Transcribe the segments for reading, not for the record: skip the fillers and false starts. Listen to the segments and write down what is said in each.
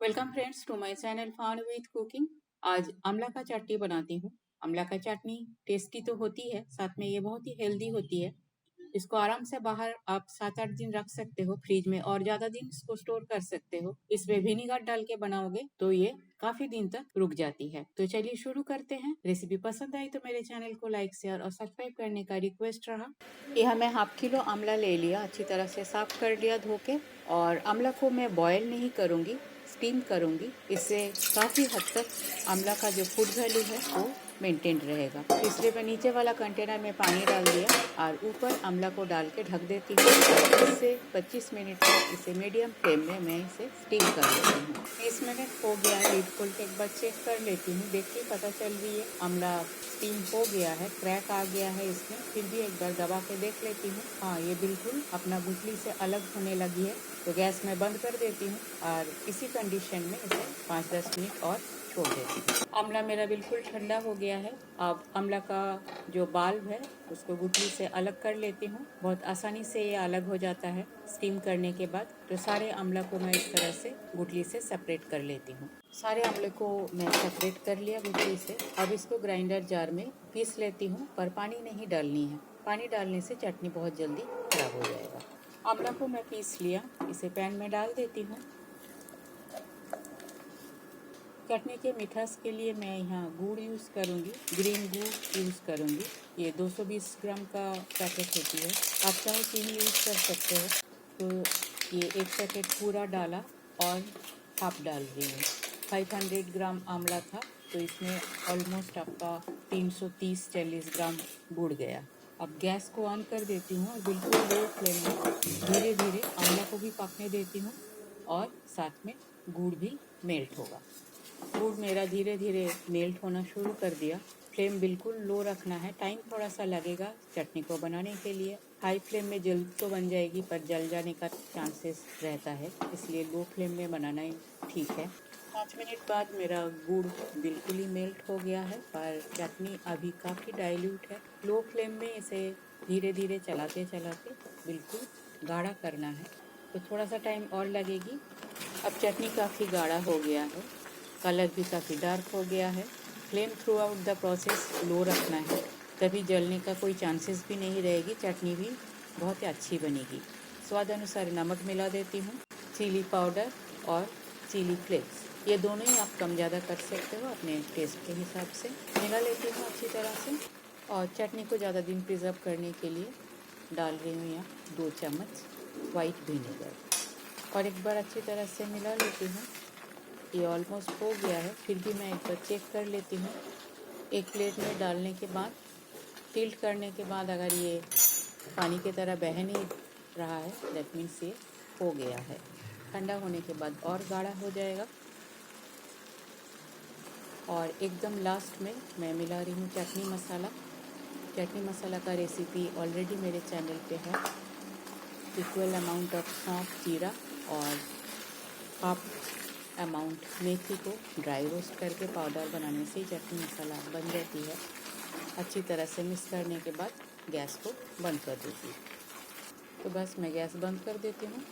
Welcome friends to my channel fun with cooking. आज आंवला का चटनी बनाती हूँ। आंवला का चटनी टेस्टी तो होती है, साथ में ये बहुत ही हेल्दी होती है। इसको आराम से बाहर आप 7-8 दिन रख सकते हो फ्रिज में, और ज्यादा दिन इसको स्टोर कर सकते हो। इसमें विनीगर डाल के बनाओगे तो ये काफी दिन तक रुक जाती है। तो चलिए शुरू करते हैं। रेसिपी पसंद आई तो मेरे चैनल को लाइक शेयर और सब्सक्राइब करने का रिक्वेस्ट रहा। यहाँ मैं हाफ किलो आंवला ले लिया, अच्छी तरह से साफ कर लिया धो के। और आंवला को मैं बॉयल नहीं करूँगी, स्टीम करूँगी। इससे काफ़ी हद तक आंवला का जो फूड वैल्यू है वो मेंटेन रहेगा। इसलिए मैं नीचे वाला कंटेनर में पानी डाल दिया और ऊपर आंवला को डाल के ढक देती हूँ। 20 से 25 मिनट तक इसे मीडियम फ्लेम में मैं इसे स्टीम कर लेती हूँ। 30 मिनट हो गया, लीड खोल के एक बार चेक कर लेती हूँ। देखिए पता चल रही है आंवला स्टीम हो गया है, क्रैक आ गया है इसमें। फिर भी एक बार दबा के देख लेती हूँ। हाँ, ये बिल्कुल अपना गुठली से अलग होने लगी है। तो गैस में बंद कर देती हूँ और इसी कंडीशन में इसे 5-10 मिनट और छोड़ देती हूँ। आंवला मेरा बिल्कुल ठंडा हो गया है। अब आंवला का जो बाल्ब है उसको गुठली से अलग कर लेती हूँ। बहुत आसानी से ये अलग हो जाता है स्टीम करने के बाद। तो सारे आंवला को मैं इस तरह से गुठली से सेपरेट कर लेती हूँ। सारे आंवले को मैं सेपरेट कर लिया गुठली से। अब इसको ग्राइंडर जार में पीस लेती हूँ, पर पानी नहीं डालनी है। पानी डालने से चटनी बहुत जल्दी खराब हो जाएगा। आंवला को मैं पीस लिया, इसे पैन में डाल देती हूँ। चटनी के मिठास के लिए मैं यहाँ गुड़ यूज़ करूँगी, ग्रीन गुड़ यूज़ करूँगी। ये 220 ग्राम का पैकेट होती है। आप चाहे चीनी यूज़ कर सकते हो। तो ये एक पैकेट पूरा डाला और हाफ डाल रही हूँ। 500 ग्राम आंवला था तो इसमें ऑलमोस्ट आपका 330-40 ग्राम गुड़ गया। अब गैस को ऑन कर देती हूँ और बिल्कुल लो फ्लेम में धीरे धीरे आंवला को भी पकने देती हूँ और साथ में गुड़ भी मेल्ट होगा। गुड़ मेरा धीरे धीरे मेल्ट होना शुरू कर दिया। फ्लेम बिल्कुल लो रखना है, टाइम थोड़ा सा लगेगा चटनी को बनाने के लिए। हाई फ्लेम में जल्द तो बन जाएगी पर जल जाने का चांसेस रहता है, इसलिए लो फ्लेम में बनाना ही ठीक है। 5 मिनट बाद मेरा गुड़ बिल्कुल ही मेल्ट हो गया है, पर चटनी अभी काफ़ी डाइल्यूट है। लो फ्लेम में इसे धीरे धीरे चलाते चलाते बिल्कुल गाढ़ा करना है, तो थोड़ा सा टाइम और लगेगी। अब चटनी काफ़ी गाढ़ा हो गया है, कलर भी काफ़ी डार्क हो गया है। Flame throughout the process low रखना है, तभी जलने का कोई चांसेस भी नहीं रहेगी। चटनी भी बहुत ही अच्छी बनेगी। स्वाद अनुसार नमक मिला देती हूँ, चिली पाउडर और चिली फ्लेक्स, ये दोनों ही आप कम ज़्यादा कर सकते हो अपने टेस्ट के हिसाब से। मिला लेती हूँ अच्छी तरह से। और चटनी को ज़्यादा दिन प्रिजर्व करने के लिए डाल रही हूँ यहाँ 2 चम्मच वाइट विनेगर, और एक बार अच्छी तरह से मिला लेती हूँ। ये ऑलमोस्ट हो गया है, फिर भी मैं एक बार चेक कर लेती हूँ। एक प्लेट में डालने के बाद, टिल्ट करने के बाद अगर ये पानी की तरह बह नहीं रहा है, दैट मीन्स ये हो गया है। ठंडा होने के बाद और गाढ़ा हो जाएगा। और एकदम लास्ट में मैं मिला रही हूँ चटनी मसाला। चटनी मसाला का रेसिपी ऑलरेडी मेरे चैनल पे है। इक्वल अमाउंट ऑफ सौंफ, जीरा और हाफ अमाउंट मेथी को ड्राई रोस्ट करके पाउडर बनाने से चटनी मसाला बन जाती है। अच्छी तरह से मिक्स करने के बाद गैस को बंद कर देती हूँ। तो बस मैं गैस बंद कर देती हूँ।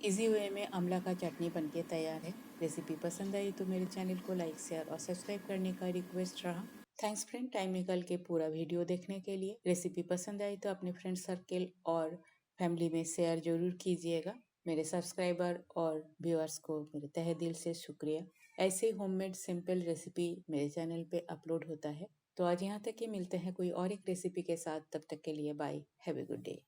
इजी वे में आंवला का चटनी बनके तैयार है। रेसिपी पसंद आई तो मेरे चैनल को लाइक शेयर और सब्सक्राइब करने का रिक्वेस्ट रहा। थैंक्स फ्रेंड, टाइम निकल के पूरा वीडियो देखने के लिए। रेसिपी पसंद आई तो अपने फ्रेंड सर्कल और फैमिली में शेयर जरूर कीजिएगा। मेरे सब्सक्राइबर और व्यूअर्स को मेरे तहे दिल से शुक्रिया। ऐसे होममेड सिंपल रेसिपी मेरे चैनल पे अपलोड होता है। तो आज यहाँ तक ही, मिलते हैं कोई और एक रेसिपी के साथ। तब तक के लिए bye, have a good day.